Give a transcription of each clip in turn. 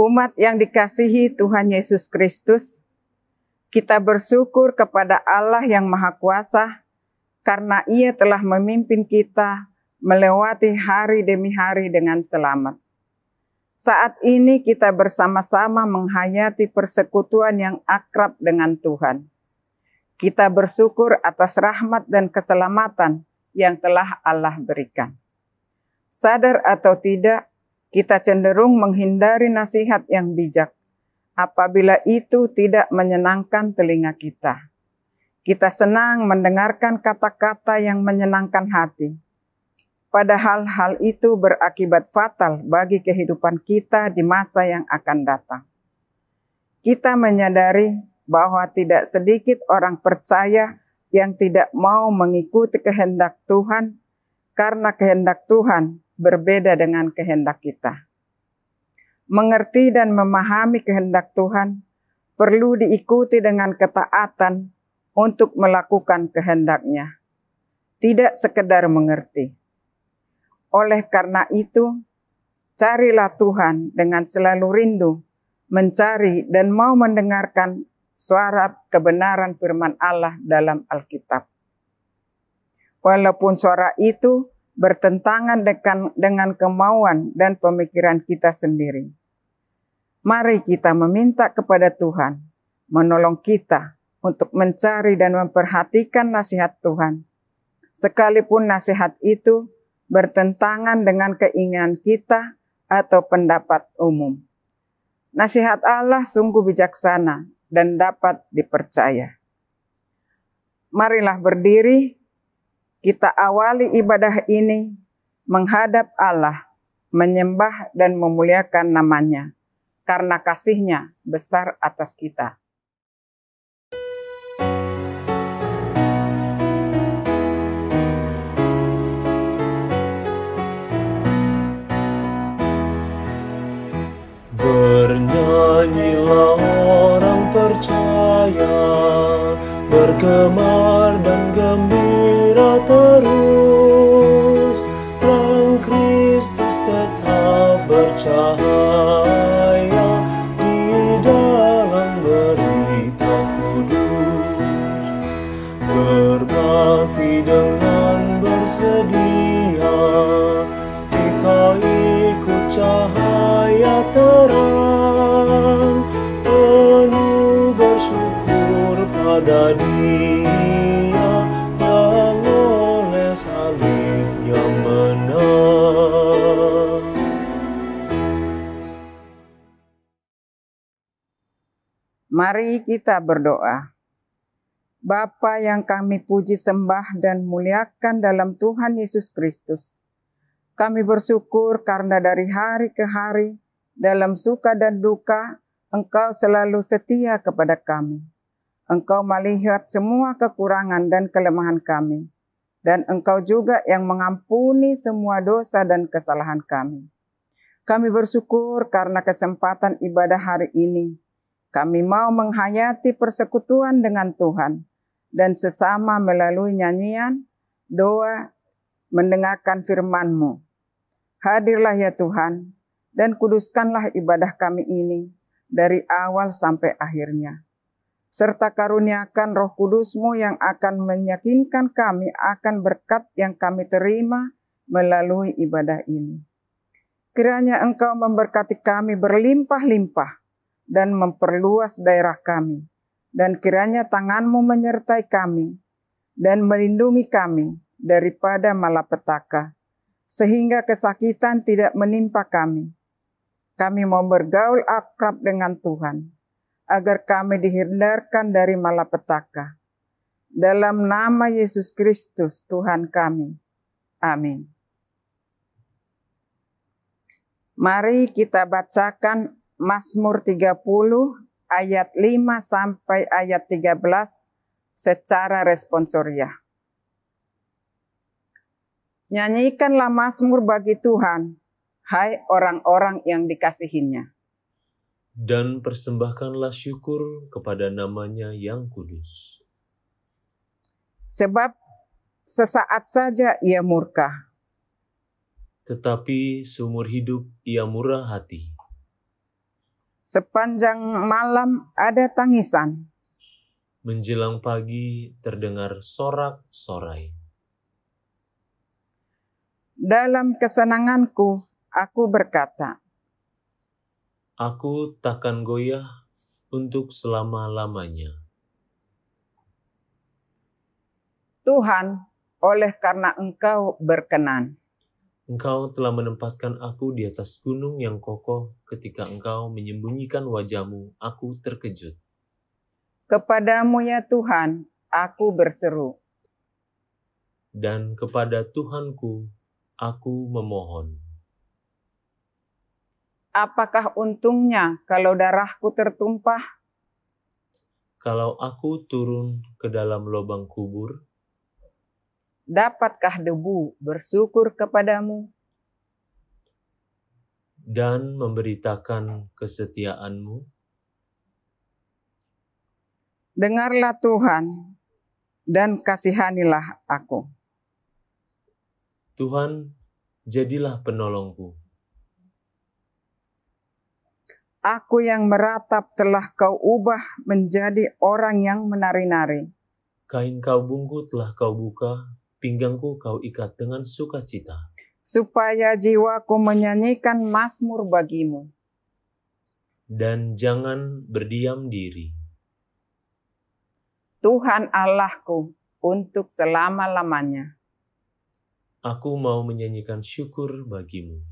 Umat yang dikasihi Tuhan Yesus Kristus, kita bersyukur kepada Allah yang Maha Kuasa karena Ia telah memimpin kita melewati hari demi hari dengan selamat. Saat ini kita bersama-sama menghayati persekutuan yang akrab dengan Tuhan. Kita bersyukur atas rahmat dan keselamatan yang telah Allah berikan. Sadar atau tidak, kita cenderung menghindari nasihat yang bijak apabila itu tidak menyenangkan telinga kita. Kita senang mendengarkan kata-kata yang menyenangkan hati. Padahal hal itu berakibat fatal bagi kehidupan kita di masa yang akan datang. Kita menyadari bahwa tidak sedikit orang percaya yang tidak mau mengikuti kehendak Tuhan karena kehendak Tuhan berbeda dengan kehendak kita. Mengerti dan memahami kehendak Tuhan perlu diikuti dengan ketaatan untuk melakukan kehendak-Nya, tidak sekedar mengerti. Oleh karena itu, carilah Tuhan dengan selalu rindu, mencari dan mau mendengarkan suara kebenaran firman Allah dalam Alkitab. Walaupun suara itu bertentangan dengan kemauan dan pemikiran kita sendiri. Mari kita meminta kepada Tuhan menolong kita untuk mencari dan memperhatikan nasihat Tuhan, sekalipun nasihat itu bertentangan dengan keinginan kita atau pendapat umum. Nasihat Allah sungguh bijaksana dan dapat dipercaya. Marilah berdiri, kita awali ibadah ini menghadap Allah, menyembah dan memuliakan nama-Nya, karena kasih-Nya besar atas kita. Bernyanyilah orang percaya, bergemar dan gembira terus, terang Kristus tetap bercahaya di dalam berita kudus. Berbakti dengan bersedia, kita ikut cahaya terang, penuh bersyukur pada Dia yang oleh salibnya menang. Mari kita berdoa. Bapa yang kami puji sembah dan muliakan dalam Tuhan Yesus Kristus, kami bersyukur karena dari hari ke hari, dalam suka dan duka, Engkau selalu setia kepada kami. Engkau melihat semua kekurangan dan kelemahan kami, dan Engkau juga yang mengampuni semua dosa dan kesalahan kami. Kami bersyukur karena kesempatan ibadah hari ini. Kami mau menghayati persekutuan dengan Tuhan, dan sesama melalui nyanyian, doa, mendengarkan firman-Mu. Hadirlah ya Tuhan, dan kuduskanlah ibadah kami ini dari awal sampai akhirnya. Serta karuniakan Roh Kudus-Mu yang akan meyakinkan kami akan berkat yang kami terima melalui ibadah ini. Kiranya Engkau memberkati kami berlimpah-limpah dan memperluas daerah kami. Dan kiranya tangan-Mu menyertai kami dan melindungi kami daripada malapetaka, sehingga kesakitan tidak menimpa kami. Kami mau bergaul akrab dengan Tuhan, agar kami dihindarkan dari malapetaka. Dalam nama Yesus Kristus Tuhan kami. Amin. Mari kita bacakan Mazmur 30 ayat 5 sampai ayat 13 secara responsoriah. Nyanyikanlah mazmur bagi Tuhan, hai orang-orang yang dikasihi-Nya. Dan persembahkanlah syukur kepada nama-Nya yang kudus. Sebab sesaat saja Ia murka, tetapi seumur hidup Ia murah hati. Sepanjang malam ada tangisan. Menjelang pagi terdengar sorak-sorai. Dalam kesenanganku, aku berkata, Aku takkan goyah untuk selama-lamanya. Tuhan, oleh karena Engkau berkenan, Engkau telah menempatkan aku di atas gunung yang kokoh. Ketika Engkau menyembunyikan wajah-Mu, aku terkejut. kepadamu ya Tuhan, aku berseru. Dan kepada Tuhanku, aku memohon. Apakah untungnya kalau darahku tertumpah? Kalau aku turun ke dalam lubang kubur, Dapatkah debu bersyukur kepadamu? dan memberitakan kesetiaan-Mu? Dengarlah Tuhan, dan kasihanilah aku. Tuhan, jadilah penolongku. Aku yang meratap telah Kau ubah menjadi orang yang menari-nari. Kain Kau bungku telah Kau buka, pinggangku Kau ikat dengan sukacita. Supaya jiwaku menyanyikan mazmur bagimu. Dan jangan berdiam diri. Tuhan Allahku, untuk selama-lamanya. Aku mau menyanyikan syukur bagimu.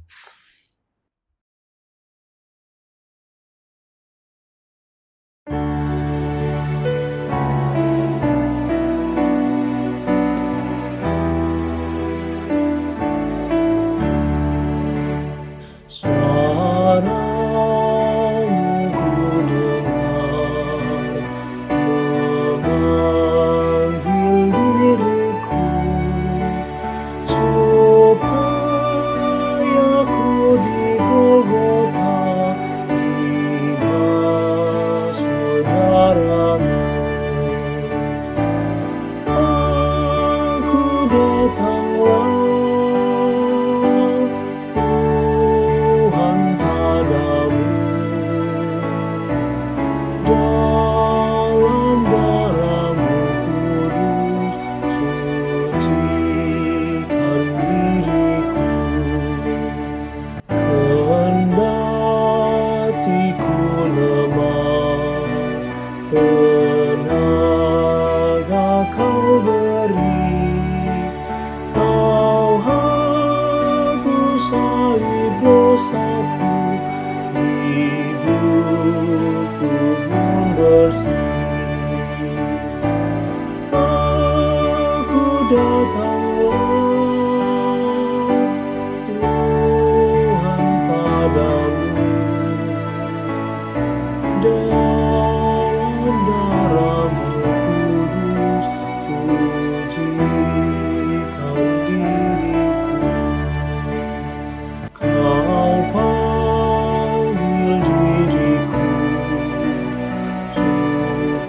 Suara-Mu ku dengar, memanggil diriku, supaya ku di Golgota dibahas darah-Mu. Aku datanglah, Tuhan, padamu. Dalam darah-Mu kudus, sucikan diriku. Kendati ku lemah, tenaga Kau beri. Kau hapus aib dosaku, hidupku pun bersih. Aku datanglah, Tuhan, padamu. Dalam darah-Mu kudus, sucikan diriku. Kau panggil diriku,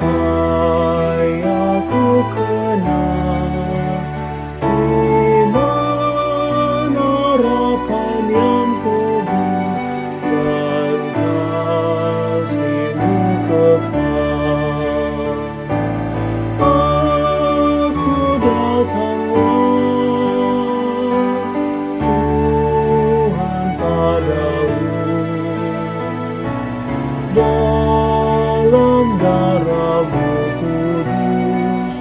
supaya ku kenal iman harapan yang teguh dan kasih-Mu kekal. Aku datanglah, Tuhan, padamu. Dalam darah-Mu kudus,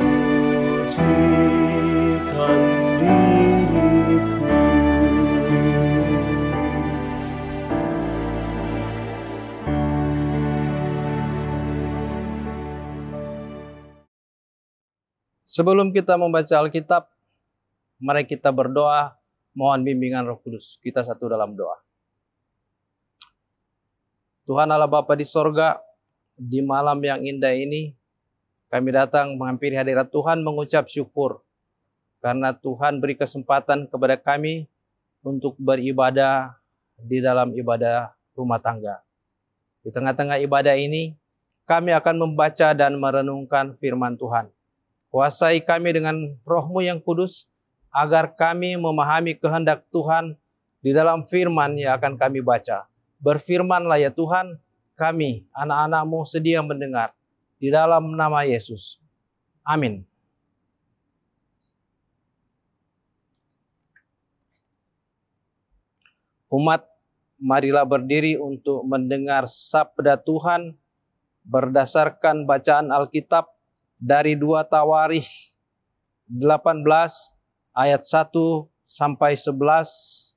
sucikan diriku. Sebelum kita membaca Alkitab, mari kita berdoa, mohon bimbingan Roh Kudus. Kita satu dalam doa. Tuhan Allah Bapa di sorga, di malam yang indah ini, kami datang menghampiri hadirat Tuhan mengucap syukur. Karena Tuhan beri kesempatan kepada kami untuk beribadah di dalam ibadah rumah tangga. Di tengah-tengah ibadah ini, kami akan membaca dan merenungkan firman Tuhan. Kuasai kami dengan Roh-Mu yang kudus, agar kami memahami kehendak Tuhan di dalam firman yang akan kami baca. Berfirmanlah ya Tuhan, kami, anak-anak-Mu sedia mendengar. Di dalam nama Yesus. Amin. Umat, marilah berdiri untuk mendengar sabda Tuhan berdasarkan bacaan Alkitab dari 2 Tawarikh 18 ayat 1 sampai 11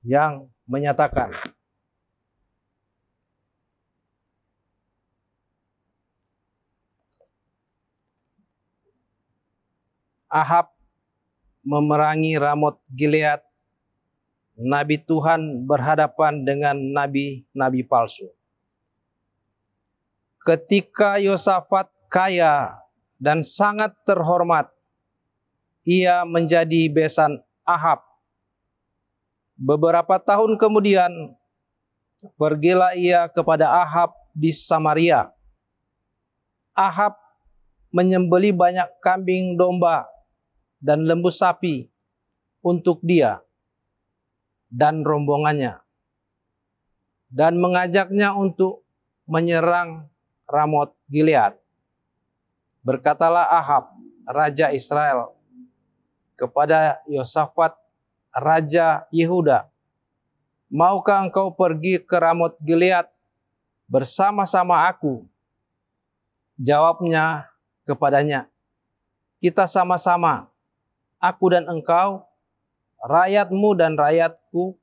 yang menyatakan, Ahab memerangi Ramot Gilead. Nabi Tuhan berhadapan dengan nabi-nabi palsu. Ketika Yosafat kaya dan sangat terhormat, ia menjadi besan Ahab. Beberapa tahun kemudian, pergilah ia kepada Ahab di Samaria. Ahab menyembelih banyak kambing domba dan lembu sapi untuk dia dan rombongannya, dan mengajaknya untuk menyerang Ramot Gilead. Berkatalah Ahab, raja Israel, kepada Yosafat, raja Yehuda, maukah engkau pergi ke Ramot Gilead bersama-sama aku? Jawabnya kepadanya, kita sama-sama, aku dan engkau, rakyatmu dan rakyatku.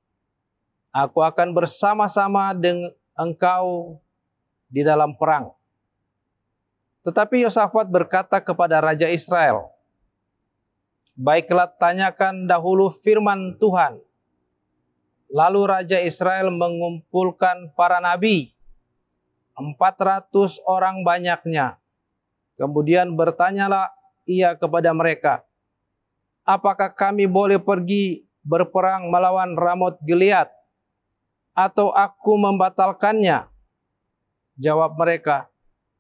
Aku akan bersama-sama dengan engkau di dalam perang. Tetapi Yosafat berkata kepada raja Israel, baiklah, tanyakan dahulu firman Tuhan. Lalu raja Israel mengumpulkan para nabi, 400 orang banyaknya. Kemudian bertanyalah ia kepada mereka, apakah kami boleh pergi berperang melawan Ramot Gilead, atau aku membatalkannya? Jawab mereka,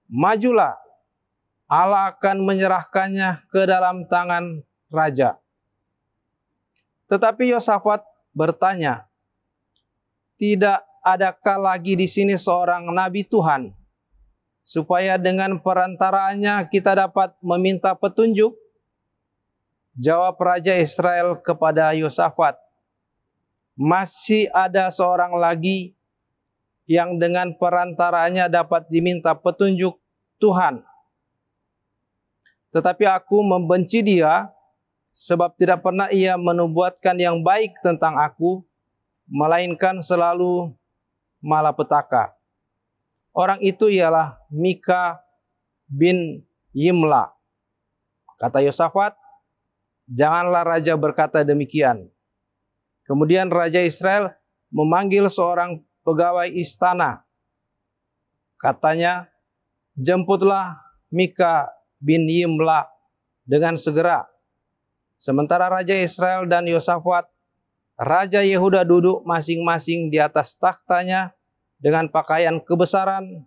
majulah, Allah akan menyerahkannya ke dalam tangan raja. Tetapi Yosafat bertanya, tidak adakah lagi di sini seorang nabi Tuhan, supaya dengan perantaraannya kita dapat meminta petunjuk? Jawab raja Israel kepada Yosafat, masih ada seorang lagi yang dengan perantaranya dapat diminta petunjuk Tuhan. Tetapi aku membenci dia, sebab tidak pernah ia menubuatkan yang baik tentang aku, melainkan selalu malapetaka. Orang itu ialah Mika bin Yimla. Kata Yosafat, janganlah raja berkata demikian. Kemudian raja Israel memanggil seorang pegawai istana. Katanya, jemputlah Mika bin Yimla dengan segera. Sementara raja Israel dan Yosafat, raja Yehuda duduk masing-masing di atas takhtanya dengan pakaian kebesaran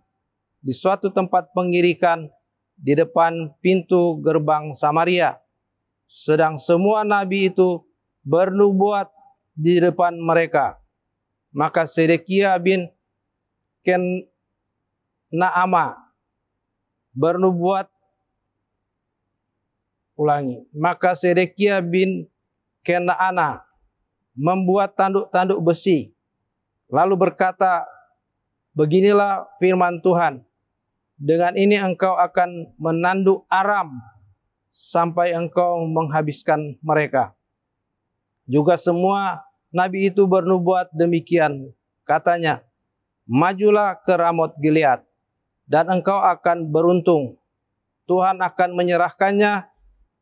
di suatu tempat pengirikan di depan pintu gerbang Samaria. Sedang semua nabi itu bernubuat di depan mereka. Maka Sedekia bin Kenaama bernubuat. Maka Sedekia bin Kenaana membuat tanduk-tanduk besi, lalu berkata, beginilah firman Tuhan, dengan ini engkau akan menanduk Aram sampai engkau menghabiskan mereka. Juga semua nabi itu bernubuat demikian. Katanya, majulah ke Ramot Gilead, dan engkau akan beruntung. Tuhan akan menyerahkannya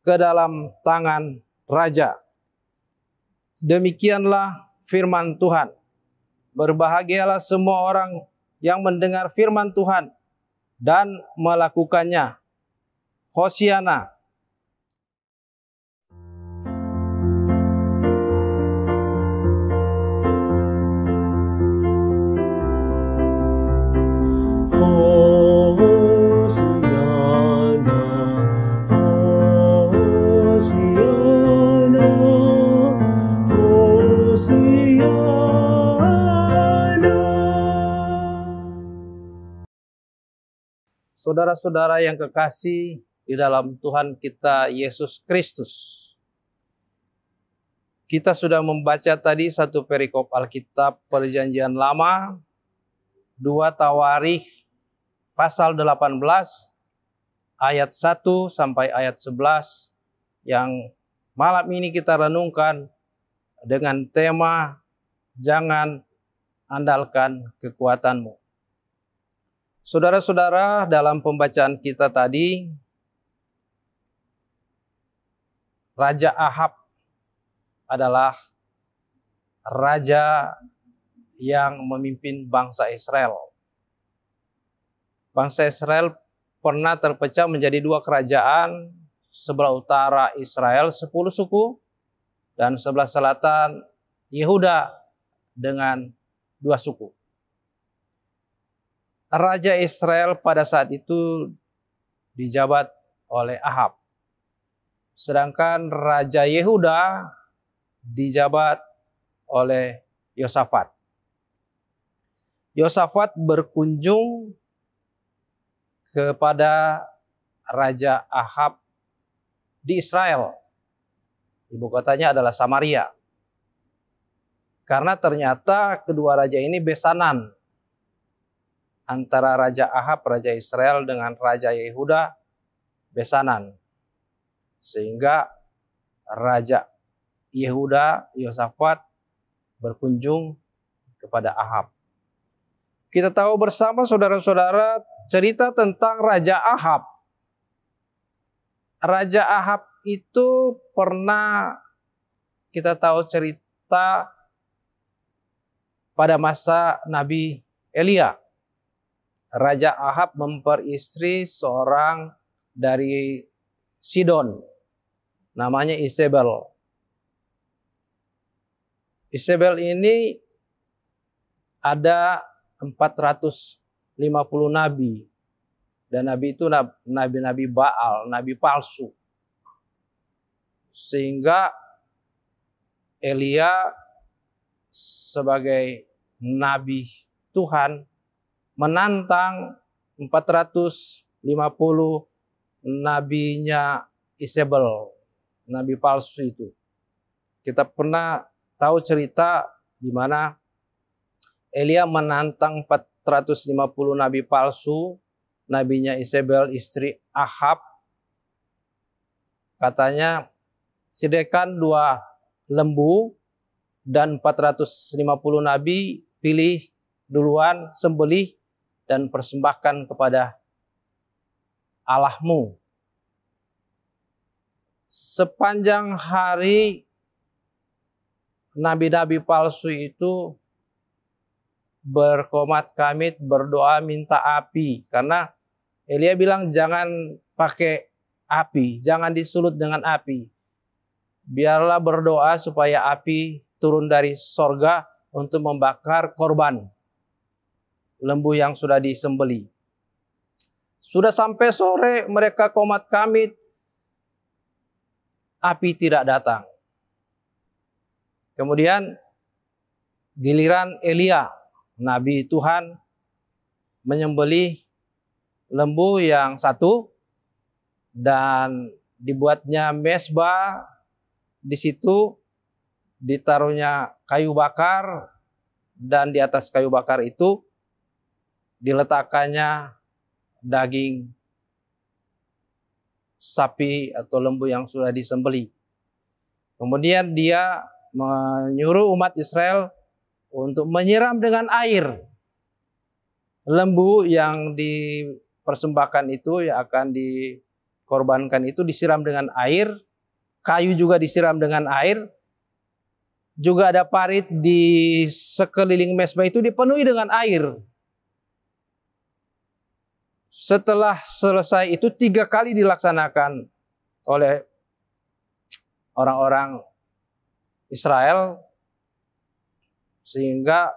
ke dalam tangan raja. Demikianlah firman Tuhan. Berbahagialah semua orang yang mendengar firman Tuhan dan melakukannya. Hosiana. Hosiana, Saudara-saudara yang kekasih di dalam Tuhan kita Yesus Kristus, kita sudah membaca tadi satu perikop Alkitab Perjanjian Lama, 2 Tawarikh pasal 18 ayat 1 sampai ayat 11 yang malam ini kita renungkan dengan tema jangan andalkan kekuatanmu. Saudara-saudara, dalam pembacaan kita tadi, Raja Ahab adalah raja yang memimpin bangsa Israel. Bangsa Israel pernah terpecah menjadi 2 kerajaan, sebelah utara Israel 10 suku, dan sebelah selatan Yehuda dengan 2 suku. Raja Israel pada saat itu dijabat oleh Ahab. Sedangkan Raja Yehuda dijabat oleh Yosafat. Yosafat berkunjung kepada Raja Ahab di Israel. Ibu kotanya adalah Samaria. Karena ternyata kedua raja ini besanan antara Raja Ahab, Raja Israel dengan Raja Yehuda besanan. Sehingga Raja Yehuda, Yosafat berkunjung kepada Ahab. Kita tahu bersama saudara-saudara cerita tentang Raja Ahab. Raja Ahab itu pernah kita tahu cerita pada masa Nabi Elia. Raja Ahab memperistri seorang dari Sidon, namanya Isabel. Isabel ini ada 450 nabi. Dan nabi itu nabi-nabi Baal, nabi palsu. Sehingga Elia sebagai nabi Tuhan menantang 450 nabinya Isabel, nabi palsu itu. Kita pernah tahu cerita di mana Elia menantang 450 nabi palsu, nabinya Isabel istri Ahab. Katanya, sediakan 2 lembu dan 450 nabi pilih duluan, sembelih dan persembahkan kepada Allahmu. Sepanjang hari nabi-nabi palsu itu berkomat kamit, berdoa minta api. Karena Elia bilang jangan pakai api, jangan disulut dengan api. Biarlah berdoa supaya api turun dari sorga untuk membakar korban lembu yang sudah disembeli. Sudah sampai sore mereka komat kamit, api tidak datang. Kemudian giliran Elia, nabi Tuhan, menyembelih lembu yang satu dan dibuatnya mezbah. Di situ ditaruhnya kayu bakar dan di atas kayu bakar itu diletakkannya daging sapi atau lembu yang sudah disembelih. Kemudian dia menyuruh umat Israel untuk menyiram dengan air lembu yang dipersembahkan itu, yang akan dikorbankan itu, disiram dengan air. Kayu juga disiram dengan air. Juga ada parit di sekeliling mezbah itu dipenuhi dengan air. Setelah selesai itu 3 kali dilaksanakan oleh orang-orang Israel, sehingga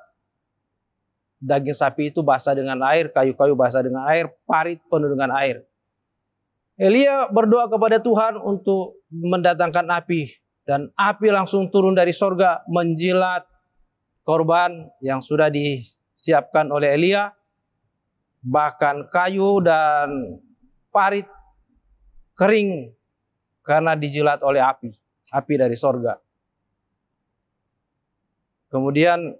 daging sapi itu basah dengan air, kayu-kayu basah dengan air, parit penuh dengan air. Elia berdoa kepada Tuhan untuk mendatangkan api, dan api langsung turun dari sorga menjilat korban yang sudah disiapkan oleh Elia, bahkan kayu dan parit kering karena dijilat oleh api dari sorga. Kemudian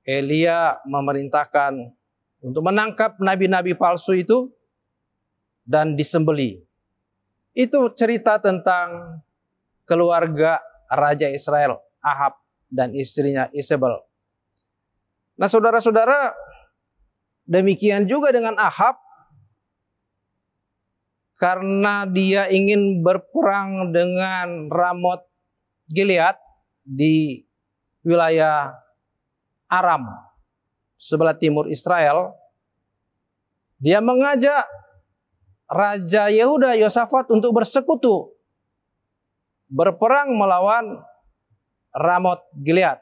Elia memerintahkan untuk menangkap nabi-nabi palsu itu dan disembeli. Itu cerita tentang keluarga Raja Israel, Ahab dan istrinya Isabel. Nah saudara-saudara, demikian juga dengan Ahab, karena dia ingin berperang dengan Ramot Gilead di wilayah Aram, sebelah timur Israel. Dia mengajak Raja Yehuda Yosafat untuk bersekutu, berperang melawan Ramot Gilead.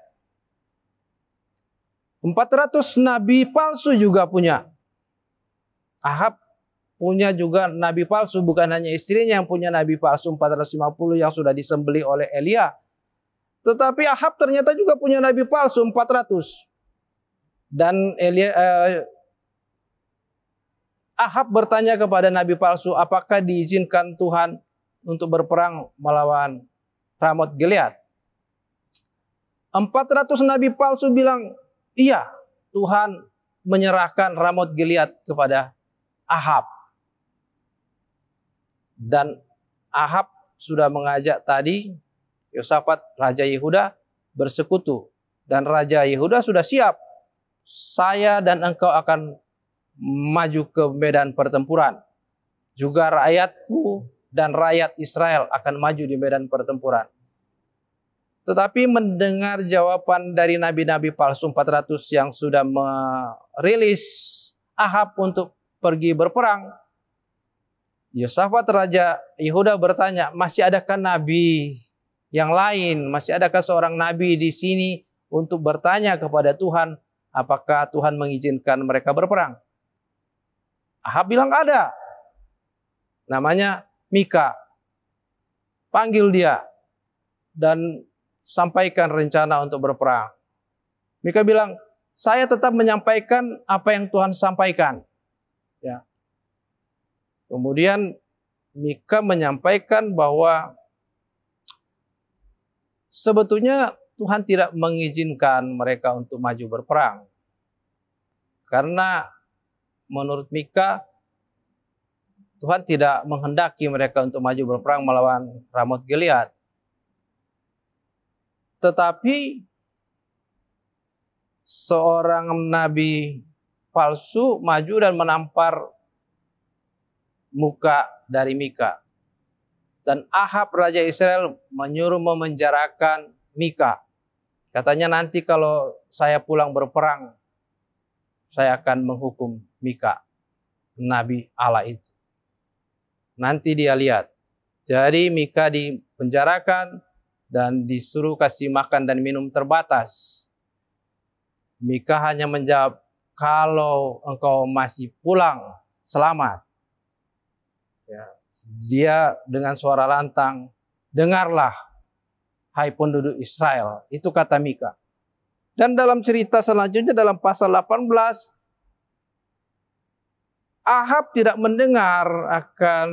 400 nabi palsu juga punya. Ahab punya juga nabi palsu, bukan hanya istrinya yang punya nabi palsu 450 yang sudah disembelih oleh Elia. Tetapi Ahab ternyata juga punya nabi palsu 400. Dan Ahab bertanya kepada nabi palsu, apakah diizinkan Tuhan untuk berperang melawan Ramot Gilead? 400 nabi palsu bilang, iya, Tuhan menyerahkan Ramot Gilead kepada Ahab. Dan Ahab sudah mengajak tadi Yosafat, Raja Yehuda, bersekutu. Dan Raja Yehuda sudah siap. Saya dan engkau akan maju ke medan pertempuran. Juga rakyatku dan rakyat Israel akan maju di medan pertempuran. Tetapi mendengar jawaban dari nabi-nabi palsu 400 yang sudah merilis Ahab untuk pergi berperang, Yosafat Raja Yehuda bertanya, masih adakah nabi yang lain? Masih adakah seorang nabi di sini untuk bertanya kepada Tuhan, apakah Tuhan mengizinkan mereka berperang? Ahab bilang ada. Namanya Mika. Panggil dia dan sampaikan rencana untuk berperang. Mika bilang, saya tetap menyampaikan apa yang Tuhan sampaikan. Ya. Kemudian Mika menyampaikan bahwa sebetulnya Tuhan tidak mengizinkan mereka untuk maju berperang. Karena menurut Mika, Tuhan tidak menghendaki mereka untuk maju berperang melawan Ramot Gilead. Tetapi seorang nabi palsu maju dan menampar muka dari Mika. Dan Ahab Raja Israel menyuruh memenjarakan Mika. Katanya nanti kalau saya pulang berperang, saya akan menghukum Mika, nabi Allah itu. Nanti dia lihat. Jadi Mika dipenjarakan dan disuruh kasih makan dan minum terbatas. Mika hanya menjawab, kalau engkau masih pulang selamat. Ya, dia dengan suara lantang, dengarlah hai penduduk Israel. Itu kata Mika. Dan dalam cerita selanjutnya dalam pasal 18, Ahab tidak mendengar akan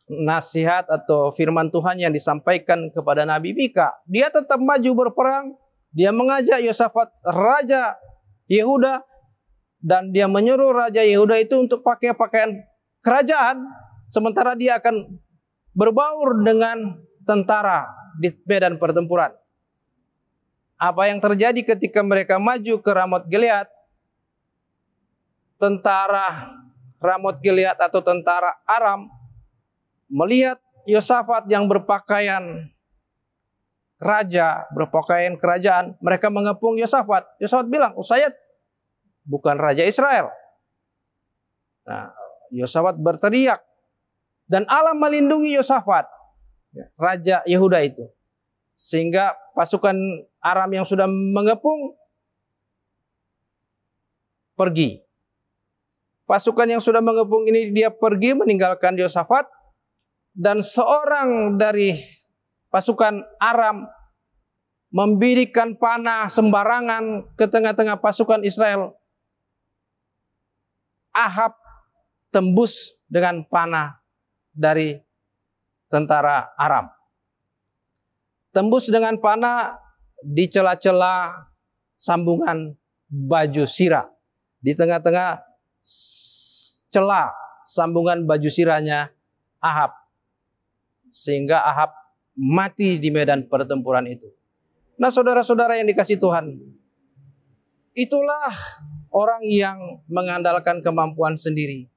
nasihat atau firman Tuhan yang disampaikan kepada Nabi Mika. Dia tetap maju berperang. Dia mengajak Yosafat Raja Yehuda dan dia menyuruh Raja Yehuda itu untuk pakai pakaian kerajaan, sementara dia akan berbaur dengan tentara di medan pertempuran. Apa yang terjadi ketika mereka maju ke Ramot Gilead? Tentara Ramot Gilead atau tentara Aram melihat Yosafat yang berpakaian raja, berpakaian kerajaan, mereka mengepung Yosafat. Yosafat bilang, saya bukan Raja Israel. Nah, Yosafat berteriak dan Allah melindungi Yosafat, Raja Yehuda itu, sehingga pasukan Aram yang sudah mengepung pergi. Pasukan yang sudah mengepung ini dia pergi meninggalkan Yosafat, dan seorang dari pasukan Aram membidikkan panah sembarangan ke tengah-tengah pasukan Israel. Ahab tembus dengan panah dari tentara Aram. Tembus dengan panah di celah-celah sambungan baju sirah. Di tengah-tengah celah sambungan baju sirahnya Ahab. Sehingga Ahab mati di medan pertempuran itu. Nah, saudara-saudara yang dikasihi Tuhan, itulah orang yang mengandalkan kemampuan sendiri.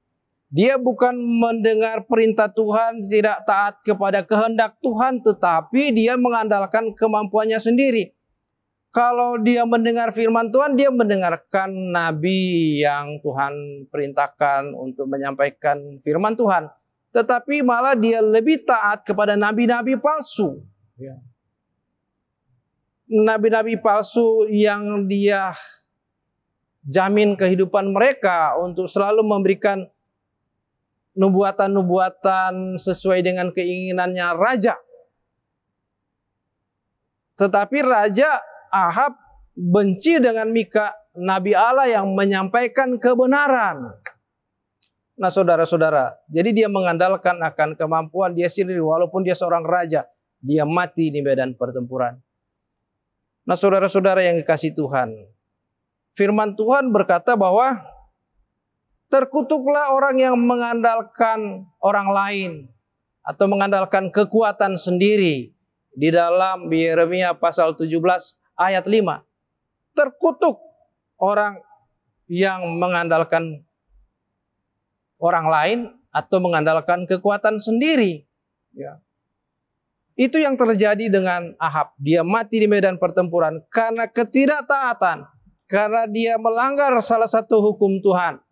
Dia bukan mendengar perintah Tuhan, tidak taat kepada kehendak Tuhan, tetapi dia mengandalkan kemampuannya sendiri. Kalau dia mendengar firman Tuhan, dia mendengarkan nabi yang Tuhan perintahkan untuk menyampaikan firman Tuhan. Tetapi malah dia lebih taat kepada nabi-nabi palsu. Nabi-nabi palsu yang dia jamin kehidupan mereka untuk selalu memberikan nubuatan-nubuatan sesuai dengan keinginannya raja. Tetapi Raja Ahab benci dengan Mika, Nabi Allah yang menyampaikan kebenaran. Nah, saudara-saudara, jadi dia mengandalkan akan kemampuan dia sendiri. Walaupun dia seorang raja, dia mati di medan pertempuran. Nah, saudara-saudara yang dikasihi Tuhan, firman Tuhan berkata bahwa terkutuklah orang yang mengandalkan orang lain atau mengandalkan kekuatan sendiri. Di dalam Yeremia pasal 17 ayat 5. Terkutuk orang yang mengandalkan orang lain atau mengandalkan kekuatan sendiri. Ya. Itu yang terjadi dengan Ahab. Dia mati di medan pertempuran karena ketidaktaatan. Karena dia melanggar salah satu hukum Tuhan.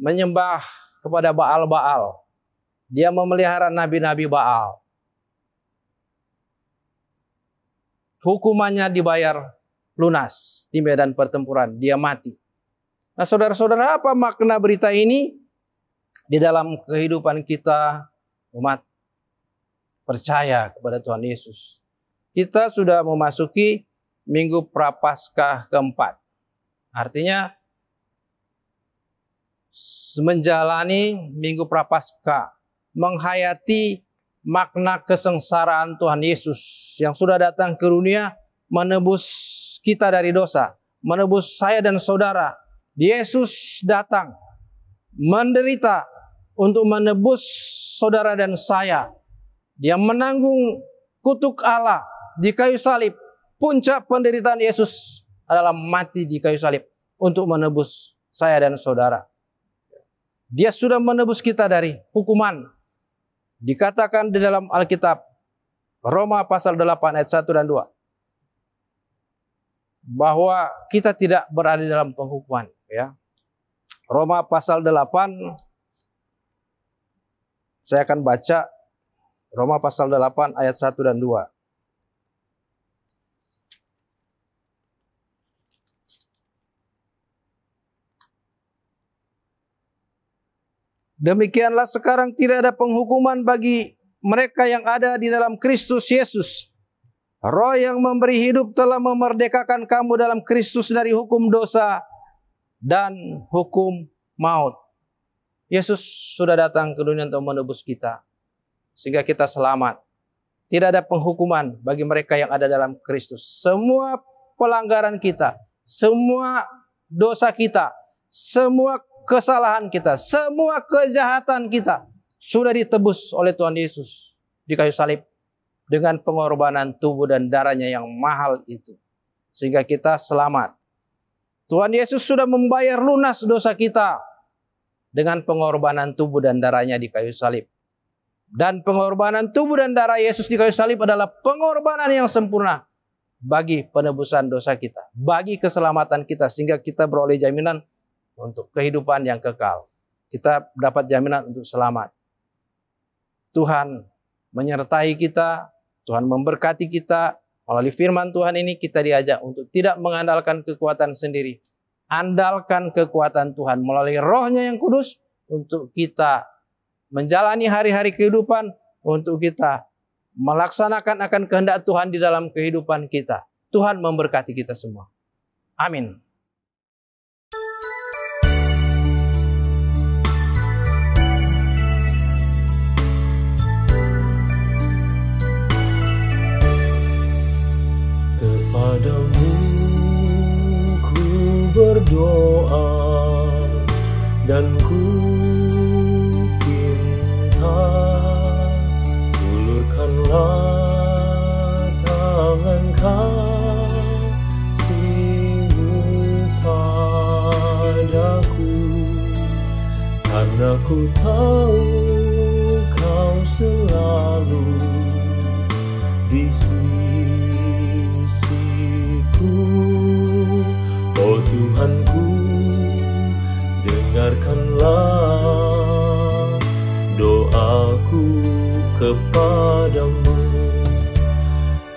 Menyembah kepada Baal-Baal. Dia memelihara nabi-nabi Baal. Hukumannya dibayar lunas di medan pertempuran. Dia mati. Nah, saudara-saudara, apa makna berita ini di dalam kehidupan kita umat percaya kepada Tuhan Yesus? Kita sudah memasuki Minggu Prapaskah keempat. Artinya menjalani Minggu Prapaskah, menghayati makna kesengsaraan Tuhan Yesus yang sudah datang ke dunia menebus kita dari dosa, menebus saya dan saudara. Yesus datang menderita untuk menebus saudara dan saya. Dia menanggung kutuk Allah di kayu salib. Puncak penderitaan Yesus adalah mati di kayu salib untuk menebus saya dan saudara. Dia sudah menebus kita dari hukuman. Dikatakan di dalam Alkitab, Roma pasal 8 ayat 1 dan 2. Bahwa kita tidak berada dalam penghukuman. Ya. Roma pasal 8, saya akan baca Roma pasal 8 ayat 1 dan 2. Demikianlah sekarang tidak ada penghukuman bagi mereka yang ada di dalam Kristus Yesus. Roh yang memberi hidup telah memerdekakan kamu dalam Kristus dari hukum dosa dan hukum maut. Yesus sudah datang ke dunia untuk menebus kita, sehingga kita selamat. Tidak ada penghukuman bagi mereka yang ada dalam Kristus. Semua pelanggaran kita, semua dosa kita, semua kesalahan kita, semua kejahatan kita sudah ditebus oleh Tuhan Yesus di kayu salib dengan pengorbanan tubuh dan darahnya yang mahal itu. Sehingga kita selamat. Tuhan Yesus sudah membayar lunas dosa kita dengan pengorbanan tubuh dan darahnya di kayu salib. Dan pengorbanan tubuh dan darah Yesus di kayu salib adalah pengorbanan yang sempurna bagi penebusan dosa kita, bagi keselamatan kita, sehingga kita beroleh jaminan untuk kehidupan yang kekal. Kita dapat jaminan untuk selamat. Tuhan menyertai kita, Tuhan memberkati kita. Melalui firman Tuhan ini kita diajak untuk tidak mengandalkan kekuatan sendiri. Andalkan kekuatan Tuhan melalui Roh-Nya yang kudus untuk kita menjalani hari-hari kehidupan, untuk kita melaksanakan akan kehendak Tuhan di dalam kehidupan kita. Tuhan memberkati kita semua. Amin. Padamu ku berdoa dan ku pinta, ulurkanlah tangan kasih-Mu padaku, karena ku tahu Kau selalu di sisiku. Oh Tuhanku, dengarkanlah doaku kepadamu,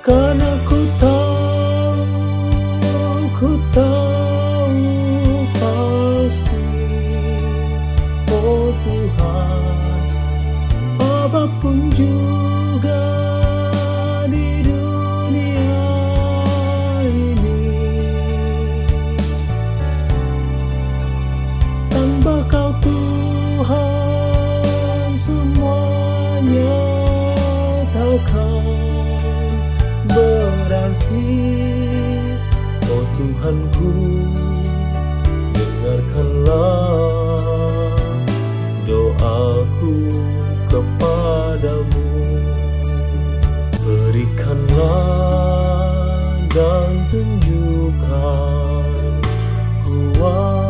karena ku tahu pasti, oh Tuhan, apapun juga di dunia ini, tanpa Kau Tuhan semuanya takkan berarti. Oh Tuhanku, dengarkanlah doaku kepadamu. Berikanlah dan tunjukkan kuasa-Mu,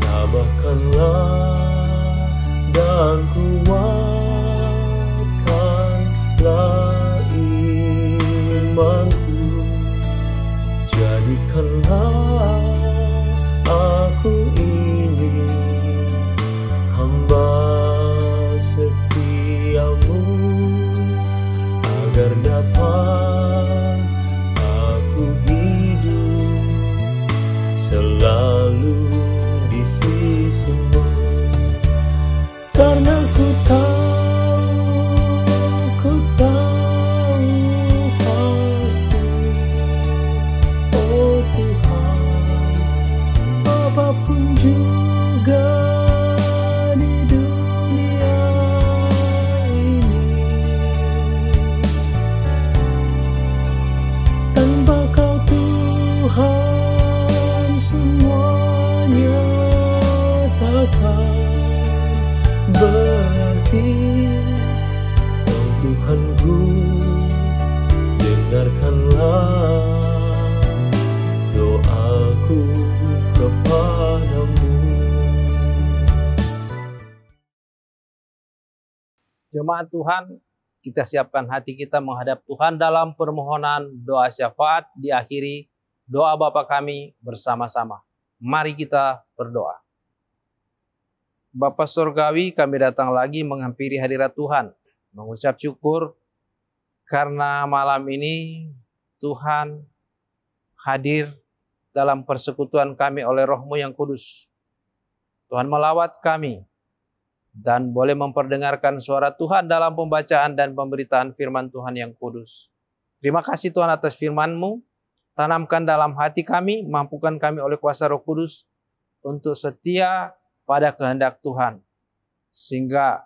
tambahkanlah dan kuatkanlah imanku, jadikanlah aku ini hamba setiamu, agar dapat aku hidup selalu di sisi-Mu. Karena ku tahu pasti, oh Tuhan, apapun juga di dunia ini, tanpa Kau Tuhan semuanya takkan berarti. Oh Tuhanku, dengarkanlah doaku kepadamu. Jemaat Tuhan, kita siapkan hati kita menghadap Tuhan dalam permohonan doa syafaat. Diakhiri doa Bapa kami bersama-sama. Mari kita berdoa. Bapa Surgawi, kami datang lagi menghampiri hadirat Tuhan, mengucap syukur karena malam ini Tuhan hadir dalam persekutuan kami oleh Roh-Mu yang kudus. Tuhan melawat kami dan boleh memperdengarkan suara Tuhan dalam pembacaan dan pemberitaan firman Tuhan yang kudus. Terima kasih Tuhan atas firman-Mu. Tanamkan dalam hati kami, mampukan kami oleh kuasa Roh Kudus untuk setia pada kehendak Tuhan, sehingga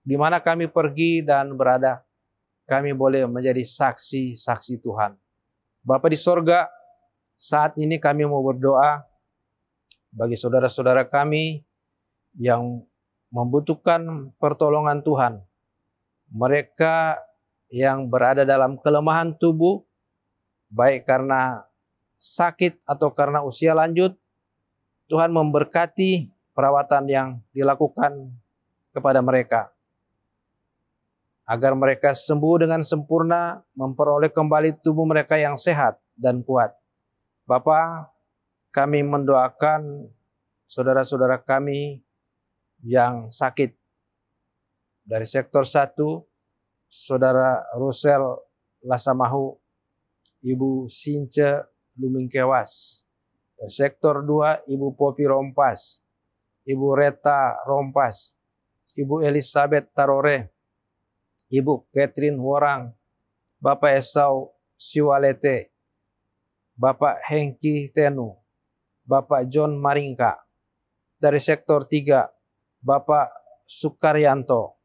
di mana kami pergi dan berada, kami boleh menjadi saksi-saksi Tuhan. Bapa di sorga, saat ini kami mau berdoa bagi saudara-saudara kami yang membutuhkan pertolongan Tuhan. Mereka yang berada dalam kelemahan tubuh, baik karena sakit atau karena usia lanjut, Tuhan memberkati perawatan yang dilakukan kepada mereka, agar mereka sembuh dengan sempurna, memperoleh kembali tubuh mereka yang sehat dan kuat. Bapa, kami mendoakan saudara-saudara kami yang sakit. Dari sektor 1, Saudara Rosel Lasamahu, Ibu Since Lumingkewas. Dari sektor 2, Ibu Popi Rompas, Ibu Reta Rompas, Ibu Elizabeth Tarore, Ibu Catherine Worang, Bapak Esau Siwalete, Bapak Hengki Tenu, Bapak John Maringka. Dari sektor 3, Bapak Sukaryanto,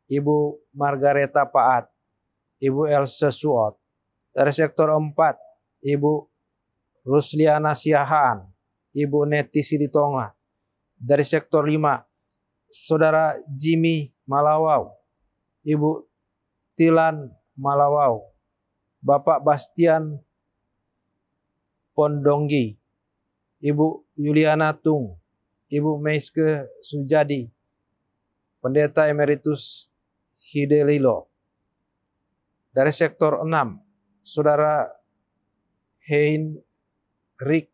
Ibu Margareta Paat, Ibu Elsa Suot. Dari sektor 4, Ibu Rusliana Siahaan, Ibu Neti Siditonga. Dari sektor 5, Saudara Jimmy Malawau, Ibu Tilan Malawau, Bapak Bastian Pondonggi, Ibu Yuliana Tung, Ibu Meiske Sujadi, Pendeta Emeritus Hidelilo. Dari sektor 6, Saudara Heinrich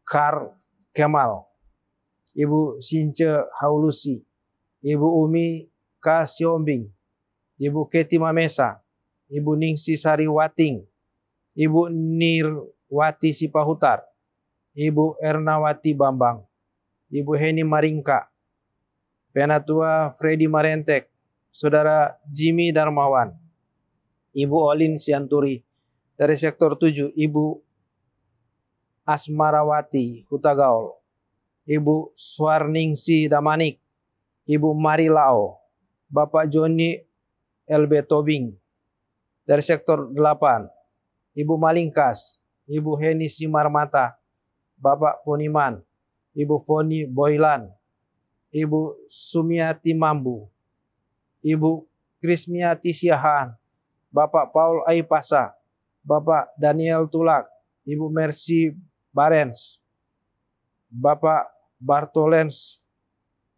Karl Kemal, Ibu Since Haulusi, Ibu Umi K. Siombing, Ibu Keti Mamesa, Ibu Ningsi Sariwating, Ibu Nirwati Sipahutar, Ibu Ernawati Bambang, Ibu Heni Maringka, Penatua Freddy Marentek, Saudara Jimmy Darmawan, Ibu Olin Sianturi. Dari sektor 7, Ibu Asmarawati Hutagaul, Ibu Swarningsi Damanik, Ibu Marilao, Bapak Joni LB Tobing. Dari sektor 8, Ibu Malingkas, Ibu Heni Simarmata, Bapak Poniman, Ibu Foni Boylan, Ibu Sumiati Mambu, Ibu Krismiati Siahaan, Bapak Paul Aipasa, Bapak Daniel Tulak, Ibu Mercy Barens, Bapak Bartolens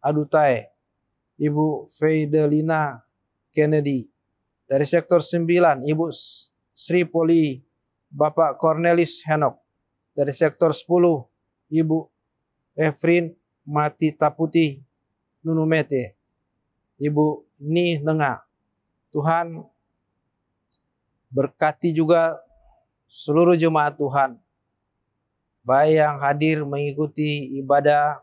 Adutai, Ibu Feidelina Kennedy. Dari sektor 9, Ibu Sri Poli, Bapak Cornelis Henok. Dari sektor 10, Ibu Efrin Mati Taputi Nunumete, Ibu Ni Nenga. Tuhan berkati juga seluruh jemaat Tuhan, baik yang hadir mengikuti ibadah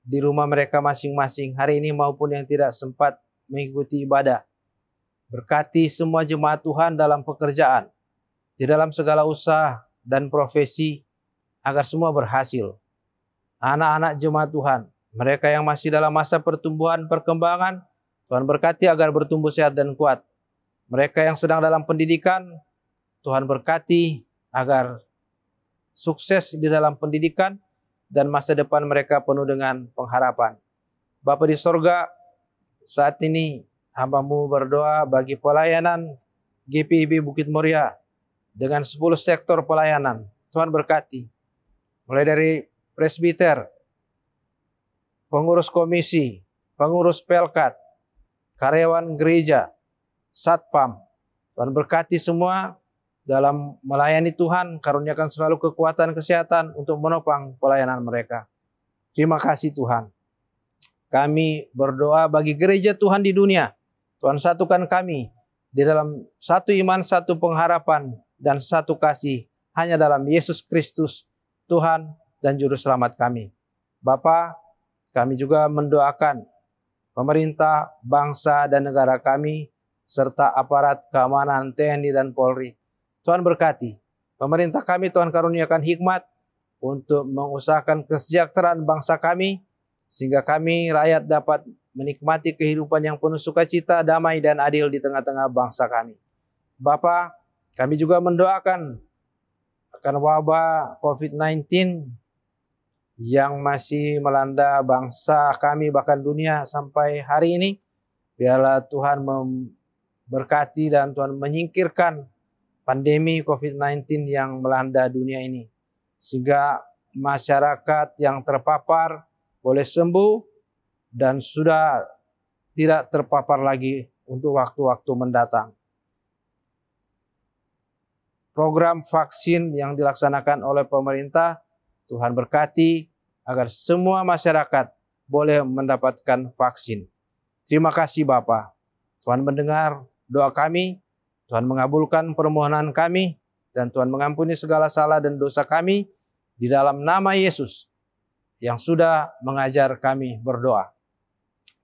di rumah mereka masing-masing hari ini maupun yang tidak sempat mengikuti ibadah. Berkati semua jemaat Tuhan dalam pekerjaan, di dalam segala usaha dan profesi, agar semua berhasil. Anak-anak jemaat Tuhan, mereka yang masih dalam masa pertumbuhan perkembangan, Tuhan berkati agar bertumbuh sehat dan kuat. Mereka yang sedang dalam pendidikan, Tuhan berkati agar sukses di dalam pendidikan dan masa depan mereka penuh dengan pengharapan. Bapa di sorga, saat ini hamba-Mu berdoa bagi pelayanan GPIB Bukit Muria dengan 10 sektor pelayanan. Tuhan berkati, mulai dari presbiter, pengurus komisi, pengurus pelkat, karyawan gereja, satpam. Tuhan berkati semua dalam melayani Tuhan, karuniakan selalu kekuatan kesehatan untuk menopang pelayanan mereka. Terima kasih Tuhan. Kami berdoa bagi gereja Tuhan di dunia. Tuhan satukan kami di dalam satu iman, satu pengharapan, dan satu kasih hanya dalam Yesus Kristus, Tuhan dan Juru Selamat kami. Bapa, kami juga mendoakan pemerintah, bangsa, dan negara kami, serta aparat keamanan TNI dan Polri. Tuhan berkati pemerintah kami, Tuhan karuniakan hikmat untuk mengusahakan kesejahteraan bangsa kami, sehingga kami rakyat dapat menikmati kehidupan yang penuh sukacita, damai, dan adil di tengah-tengah bangsa kami. Bapa, kami juga mendoakan akan wabah COVID-19 yang masih melanda bangsa kami bahkan dunia sampai hari ini. Biarlah Tuhan memberkati dan Tuhan menyingkirkan pandemi COVID-19 yang melanda dunia ini, sehingga masyarakat yang terpapar boleh sembuh dan sudah tidak terpapar lagi untuk waktu-waktu mendatang. Program vaksin yang dilaksanakan oleh pemerintah, Tuhan berkati agar semua masyarakat boleh mendapatkan vaksin. Terima kasih Bapa. Tuhan mendengar doa kami, Tuhan mengabulkan permohonan kami, dan Tuhan mengampuni segala salah dan dosa kami di dalam nama Yesus yang sudah mengajar kami berdoa.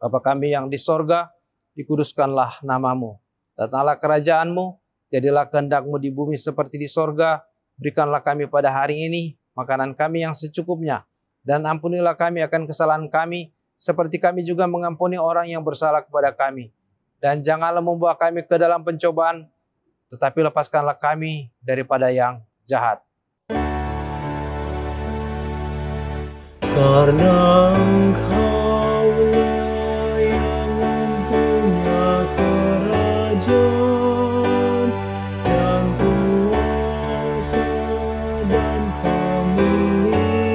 Bapa kami yang di sorga, dikuduskanlah nama-Mu. Datanglah kerajaan-Mu, jadilah kehendak-Mu di bumi seperti di sorga. Berikanlah kami pada hari ini makanan kami yang secukupnya, dan ampunilah kami akan kesalahan kami, seperti kami juga mengampuni orang yang bersalah kepada kami. Dan janganlah membawa kami ke dalam pencobaan, tetapi lepaskanlah kami daripada yang jahat. Karena Engkaulah yang mempunyai kerajaan dan kuasa dan kemuliaan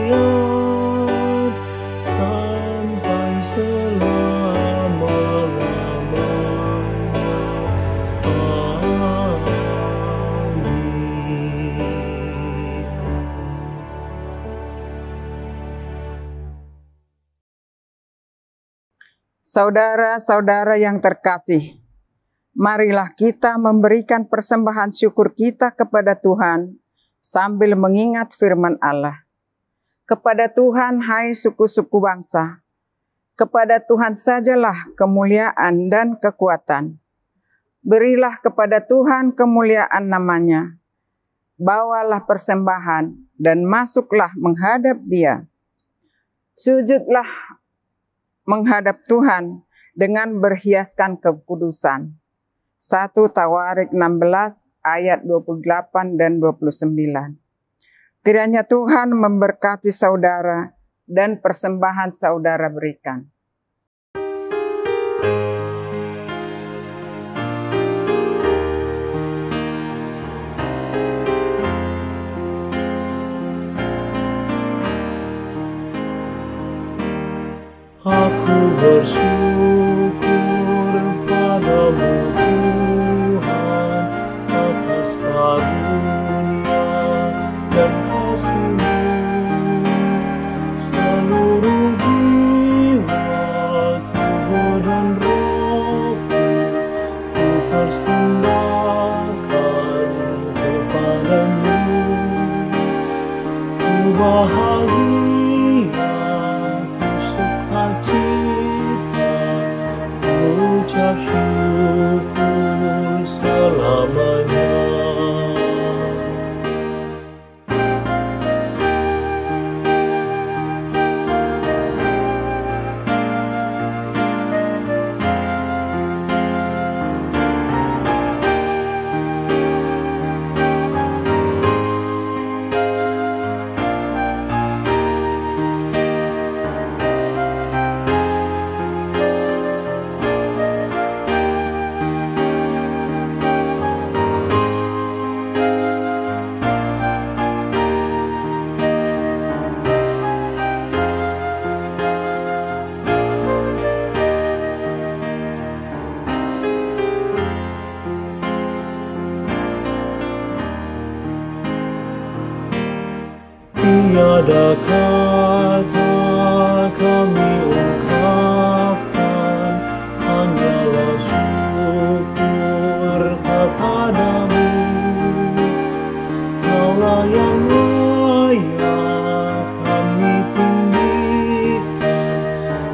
sampai selama-lamanya. Saudara-saudara yang terkasih, marilah kita memberikan persembahan syukur kita kepada Tuhan sambil mengingat firman Allah. Kepada Tuhan, hai suku-suku bangsa, kepada Tuhan sajalah kemuliaan dan kekuatan. Berilah kepada Tuhan kemuliaan namanya. Bawalah persembahan dan masuklah menghadap Dia. Sujudlah menghadap Tuhan dengan berhiaskan kekudusan. 1 Tawarik 16 ayat 28 dan 29. Kiranya Tuhan memberkati saudara dan persembahan saudara berikan. Aku bersyukur padamu Tuhan atas karunia dan kasih-Mu. Seluruh jiwa, tubuh dan rohku ku persembahkan kepadamu. Ku bahagia, cita, ucap syukur selamanya. Tiada kata kami ungkapkan, hanyalah syukur kepadamu. Kaulah yang layak kami tinggikan,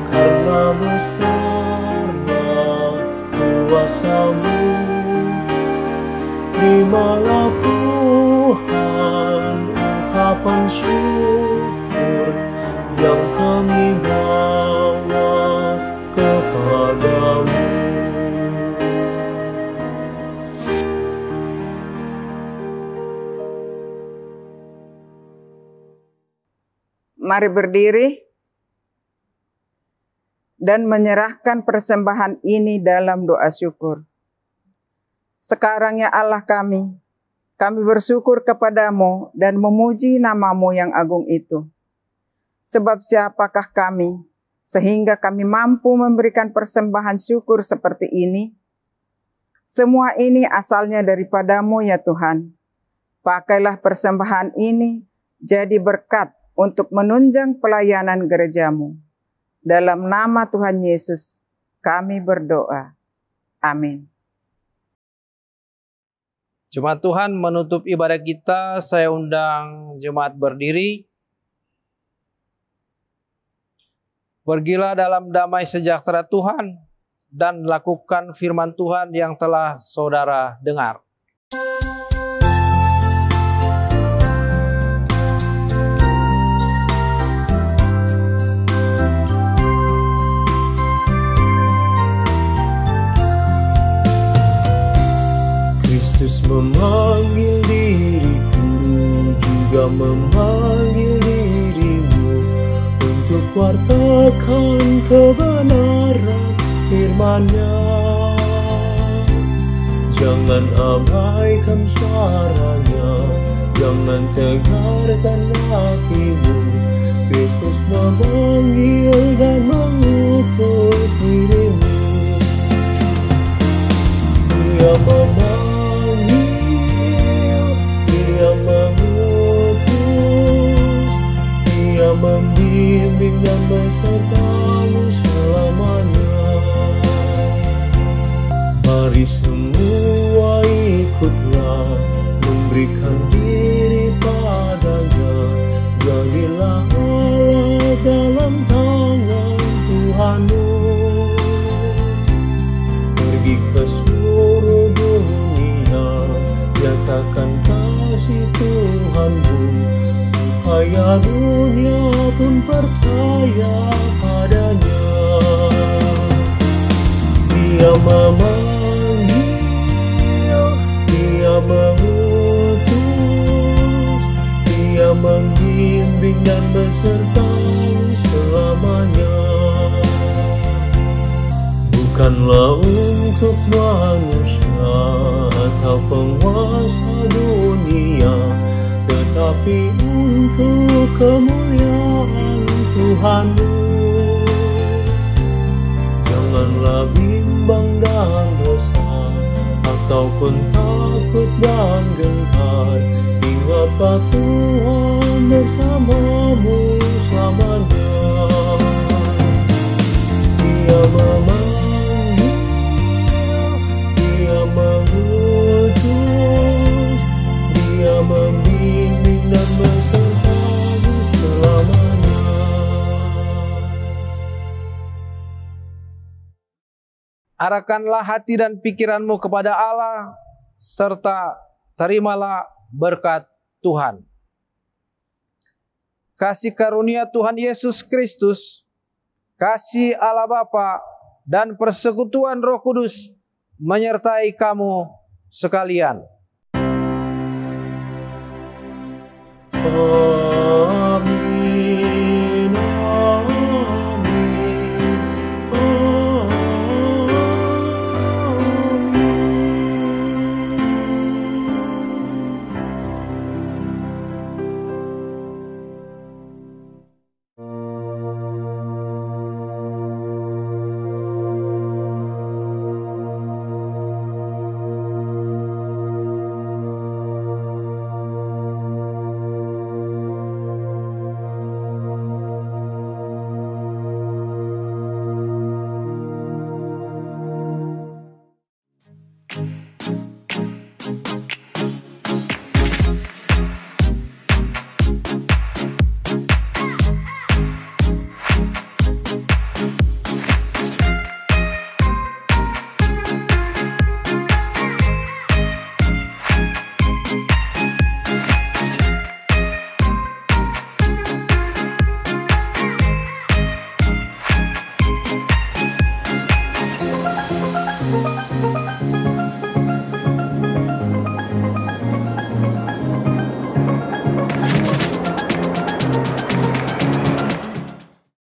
karena besarnya kuasa-Mu. Terimalah Tuhan ungkapan syukur yang kami bawa kepadamu. Mari berdiri dan menyerahkan persembahan ini dalam doa syukur. Sekarang ya Allah kami bersyukur kepadamu dan memuji nama-Mu yang agung itu. Sebab siapakah kami, sehingga kami mampu memberikan persembahan syukur seperti ini? Semua ini asalnya daripada-Mu ya Tuhan. Pakailah persembahan ini jadi berkat untuk menunjang pelayanan gereja-Mu. Dalam nama Tuhan Yesus, kami berdoa. Amin. Jemaat Tuhan, menutup ibadah kita, saya undang jemaat berdiri. Pergilah dalam damai sejahtera Tuhan dan lakukan firman Tuhan yang telah saudara dengar. memanggil diriku, juga memanggil dirimu untuk wartakan kebenaran firman-Nya. Jangan abaikan suaranya, jangan tegarkan hatimu. Kristus memanggil dan mengutus dirimu. Dia memanggil, Dia mengutus, Dia membimbing dan besertamu selamanya. Mari semua ikutlah, memberikan diri padanya. Jadilah Allah dalam tangan Tuhanmu. Pergi ke seluruh dunia, nyatakan kasih Tuhanmu, supaya dunia pun percaya padanya. Dia memanggil, Dia mengutus, Dia membimbing dan besertamu selamanya. Bukanlah untuk manusia atau penguasa dunia, tetapi untuk kemuliaan Tuhanmu. Janganlah bimbang dan resah, ataupun takut dan gentar. Ingatlah Tuhan bersamamu selamanya. Dia memanggil, Dia mengutus, Dia membimbing dan besertamu selamanya. Arahkanlah hati dan pikiranmu kepada Allah, serta terimalah berkat Tuhan. Kasih karunia Tuhan Yesus Kristus, kasih Allah Bapa, dan persekutuan Roh Kudus menyertai kamu sekalian. Amin.